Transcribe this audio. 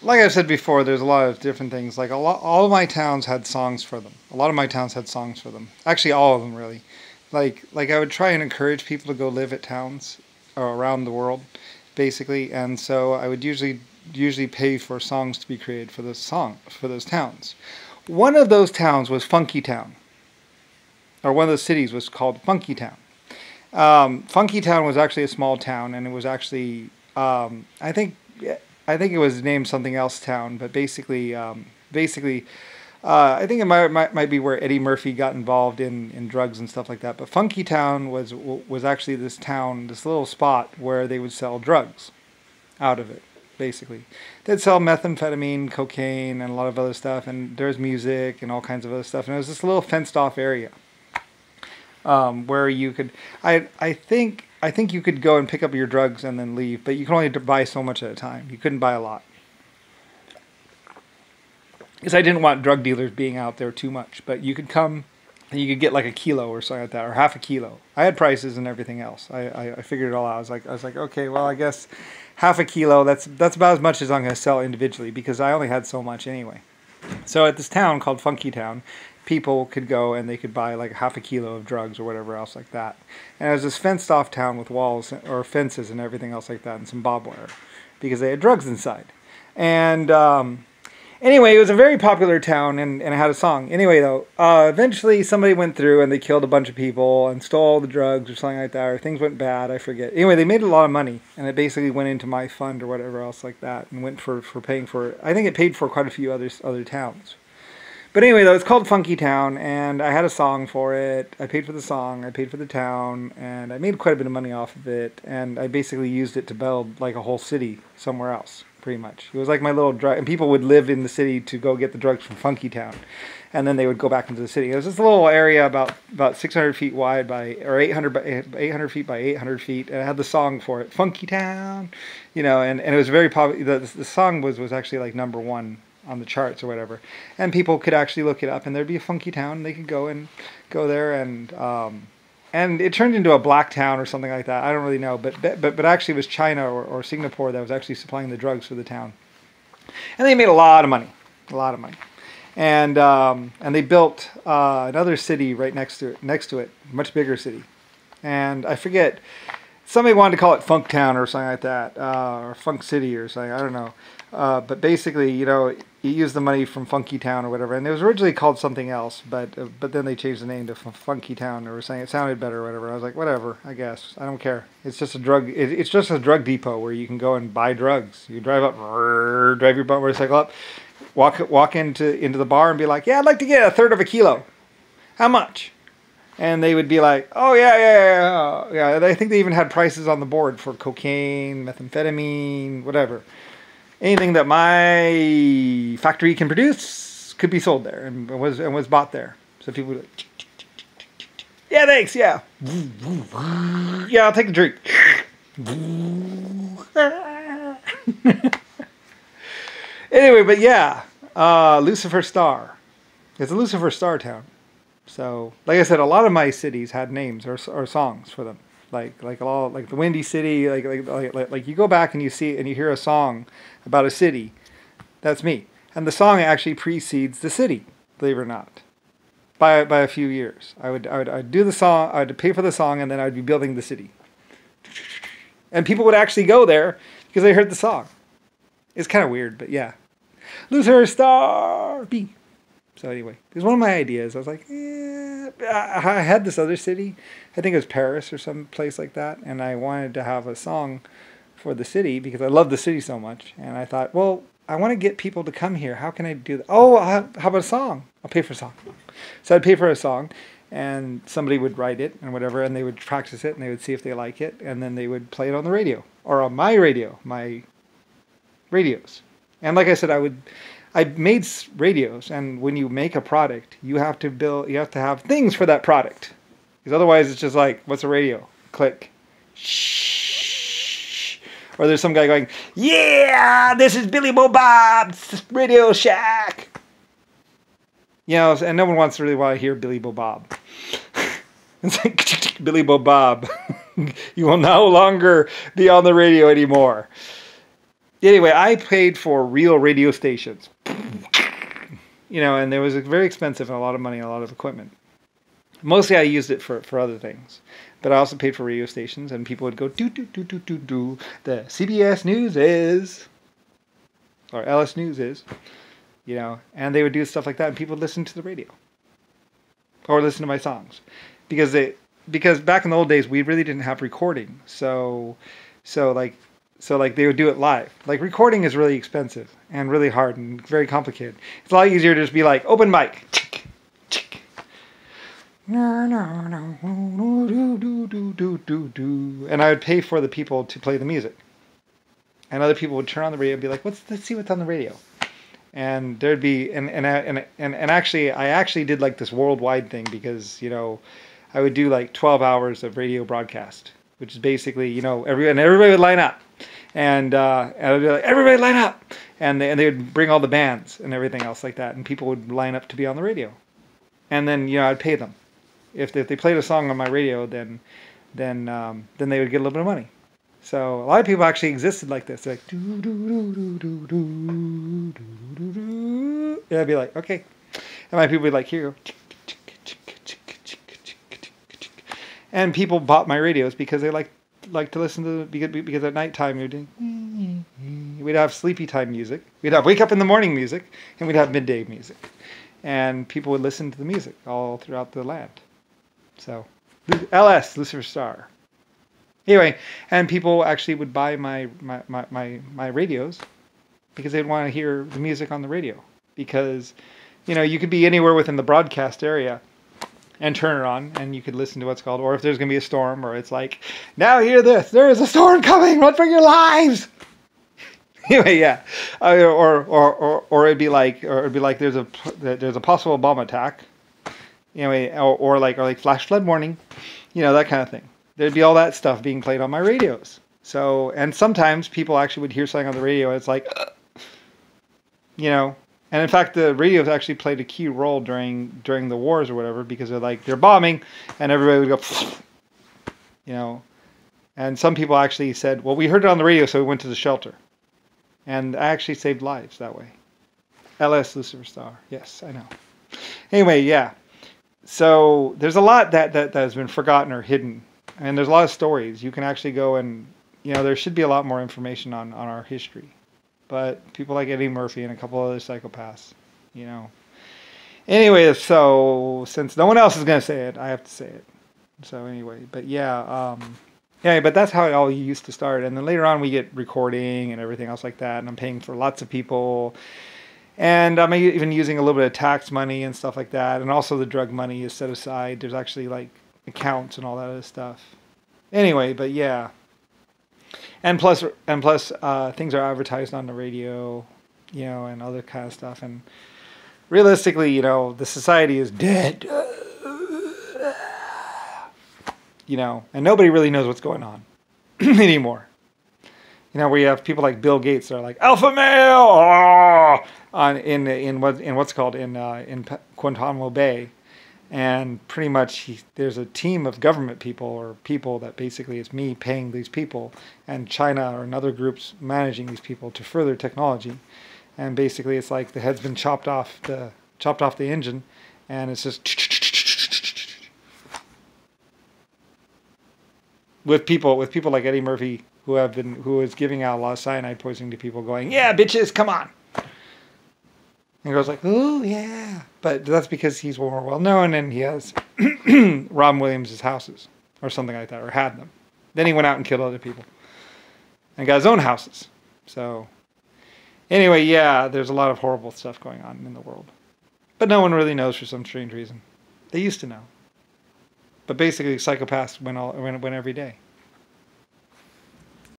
like I said before, there's a lot of different things. Like all of my towns had songs for them. A lot of my towns had songs for them. Actually, all of them really. Like I would try and encourage people to go live at towns around the world, basically. And so I would usually pay for songs to be created for those towns. One of those towns was Funky Town, or one of those cities was called Funky Town. Funky Town was actually a small town, and it was actually I think it was named something else town, but basically I think it might be where Eddie Murphy got involved in drugs and stuff like that. But Funky Town was actually this town, this little spot where they would sell drugs out of it. Basically, they'd sell methamphetamine, cocaine, and a lot of other stuff, and there's music and all kinds of other stuff. And it was this little fenced-off area where you could, I think you could go and pick up your drugs and then leave, but you could only buy so much at a time. You couldn't buy a lot, because I didn't want drug dealers being out there too much. But you could come and you could get like a kilo or something like that, or half a kilo. I had prices and everything else. I figured it all out. I was like, okay, well, I guess half a kilo, that's about as much as I'm going to sell individually, because I only had so much anyway. So at this town called Funky Town, people could go and they could buy like half a kilo of drugs or whatever else like that. And it was this fenced off town with walls or fences and everything else like that, and some barbed wire, because they had drugs inside. And anyway, it was a very popular town, and it had a song. Anyway, though, eventually somebody went through and they killed a bunch of people and stole all the drugs or something like that, or things went bad, I forget. Anyway, they made a lot of money, and it basically went into my fund or whatever else like that, and went for paying for, I think it paid for quite a few other towns. But anyway, though, it's called Funky Town, and I had a song for it. I paid for the song, I paid for the town, and I made quite a bit of money off of it, and I basically used it to build like a whole city somewhere else. Pretty much. It was like my little drug, and people would live in the city to go get the drugs from Funky Town, and then they would go back into the city. It was this little area about 600 feet wide or 800 feet by 800 feet, and it had the song for it, Funky Town, and it was very popular. The song was actually like #1 on the charts or whatever, and people could actually look it up, and there'd be a Funky Town, and they could go there, and it turned into a black town or something like that. I don't really know, but actually it was China or Singapore that was actually supplying the drugs for the town, and they made a lot of money, and they built another city right next to it, much bigger city, and I forget. Somebody wanted to call it Funk Town or something like that, or Funk City or something. I don't know. But basically, you used the money from Funky Town or whatever, and it was originally called something else, but then they changed the name to Funky Town, or saying it sounded better or whatever. I was like, whatever, I guess. I don't care. It's just a drug. It's just a drug depot where you can go and buy drugs. You drive your motorcycle up, walk into the bar and be like, yeah, I'd like to get a third of a kilo. How much? And they would be like, oh, yeah. I think they even had prices on the board for cocaine, methamphetamine, whatever. Anything that my factory can produce could be sold there and was bought there. So people would like, yeah, thanks, yeah. Yeah, I'll take a drink. Anyway, but yeah, Lucifer Star. It's a Lucifer Star town. So, like I said, a lot of my cities had names or songs for them, like the Windy City, like you go back and you see and you hear a song about a city, that's me, and the song actually precedes the city, believe it or not, by a few years. I'd do the song, I'd pay for the song, and then I'd be building the city, and people would actually go there because they heard the song. It's kind of weird, but yeah, Lucifer Star B. So anyway, it was one of my ideas. I was like, I had this other city, I think it was Paris or some place like that, and I wanted to have a song for the city because I love the city so much. And I thought, well, I want to get people to come here. How can I do that? Oh, how about a song? I'll pay for a song. So I'd pay for a song, and somebody would write it and whatever, and they would practice it, and they would see if they like it, and then they would play it on the radio, or on my radio, my radios. And like I said, I made radios, and when you make a product, you have to have things for that product. Because otherwise it's just like, what's a radio? Click. Shh. Or there's some guy going, yeah, this is Billy Bo Bob's Radio Shack. And no one wants to really want to hear Billy Bo Bob. It's like, Billy Bo Bob, you will no longer be on the radio anymore. Anyway, I paid for real radio stations. And there was very expensive and a lot of money, and a lot of equipment. Mostly I used it for other things. But I also paid for radio stations, and people would go, do, do, do, do, do, do. The CBS News is, or LS News is, and they would do stuff like that, and people would listen to the radio. Or listen to my songs. Because back in the old days, we really didn't have recording. So they would do it live. Like, recording is really expensive and really hard and very complicated. It's a lot easier to just be like, open mic. And I would pay for the people to play the music. And other people would turn on the radio and be like, let's see what's on the radio. And there'd be, and actually, I actually did like this worldwide thing because, I would do like 12 hours of radio broadcast, which is basically, everybody would line up. And I'd be like, everybody line up. And they would bring all the bands and everything else like that. And people would line up to be on the radio. And then, I'd pay them. If they played a song on my radio, then they would get a little bit of money. So a lot of people actually existed like this. They're like, do, do, do, do, do, do, do, do. And I'd be like, okay. And my people would be like, here you go. And people bought my radios because they like to listen to because at nighttime we'd have sleepy time music, we'd have wake up in the morning music, and we'd have midday music, and people would listen to the music all throughout the land. So, LS, Lucifer Star. Anyway, and people actually would buy my radios because they'd want to hear the music on the radio. Because, you could be anywhere within the broadcast area and turn it on, and you could listen to what's called, or if there's going to be a storm, or it's like, now hear this, there is a storm coming, run for your lives! Anyway, yeah. Or it'd be like there's a possible bomb attack. Anyway, or like flash flood warning, that kind of thing. There'd be all that stuff being played on my radios. So, and sometimes people actually would hear something on the radio, and it's like, and in fact, the radios actually played a key role during the wars or whatever, because they're bombing, and everybody would go, and some people actually said, well, we heard it on the radio, so we went to the shelter. And I actually saved lives that way. LS Lucifer Star. Yes, I know. Anyway, yeah. So there's a lot that has been forgotten or hidden. And there's a lot of stories. You can actually go and, there should be a lot more information on our history. But people like Eddie Murphy and a couple other psychopaths, Anyway, so since no one else is going to say it, I have to say it. So anyway, but yeah, but that's how it all used to start. And then later on we get recording and everything else like that. And I'm paying for lots of people. And I'm even using a little bit of tax money and stuff like that. And also the drug money is set aside. There's actually like accounts and all that other stuff. Anyway, but yeah. And plus, things are advertised on the radio, and other kind of stuff. And realistically, the society is dead. And nobody really knows what's going on anymore. We have people like Bill Gates that are like alpha male in what's called in Guantanamo Bay, and pretty much there's a team of government people or people that basically is me paying these people, and China or another groups managing these people to further technology, and basically it's like the head's been chopped off the engine, and it's just with people like Eddie Murphy who is giving out a lot of cyanide poisoning to people, going, yeah, bitches, come on. And he goes like, oh, yeah. But that's because he's more well-known, and he has Robin Williams' houses or something like that, or had them. Then he went out and killed other people and got his own houses. So anyway, yeah, there's a lot of horrible stuff going on in the world. But no one really knows for some strange reason. They used to know. But basically, psychopaths win every day.